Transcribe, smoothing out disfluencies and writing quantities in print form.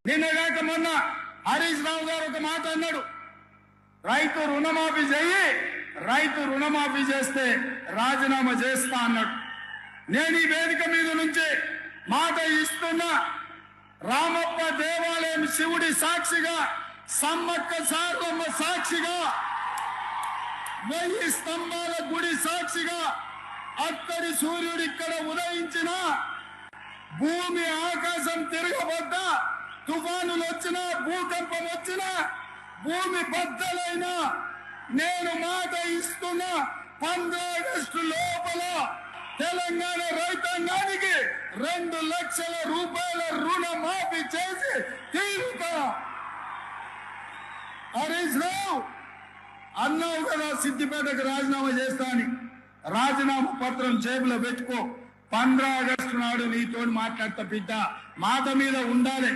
నిన్నగాక మొన్న హరీష్ రావు గారు ఒక మాట అన్నాడు, రైతు రుణమాఫీ చెయ్యి, రైతు రుణమాఫీ చేస్తే రాజీనామా చేస్తా అన్నాడు. నేను ఈ వేదిక మీద నుంచి మాట ఇస్తున్నా, రామప్ప దేవాలయం శివుడి సాక్షిగా, సమ్మక్క సారమ్మ సాక్షిగా, 1000 స్తంభాల గుడి సాక్షిగా, అక్కడి సూర్యుడు ఇక్కడ ఉదయించిన, భూమి ఆకాశం తిరగబడ్డా, తుఫానులు వచ్చినా, భూకంపం వచ్చినా, భూమి బద్దలైనా, నేను మాట ఇస్తున్నా 15 ఆగస్టు లోపల తెలంగాణ రైతాంగానికి 2 లక్షల రూపాయల రుణమాఫీ చేసి తీరుతా. హరీష్ రావు అన్నావు కదా సిద్దిపేటకు రాజీనామా చేస్తా అని, రాజీనామా పత్రం జేబులో పెట్టుకో. 15 ఆగస్టు నాడు నీతో మాట్లాడతా బిడ్డ, మాట మీద ఉండాలి.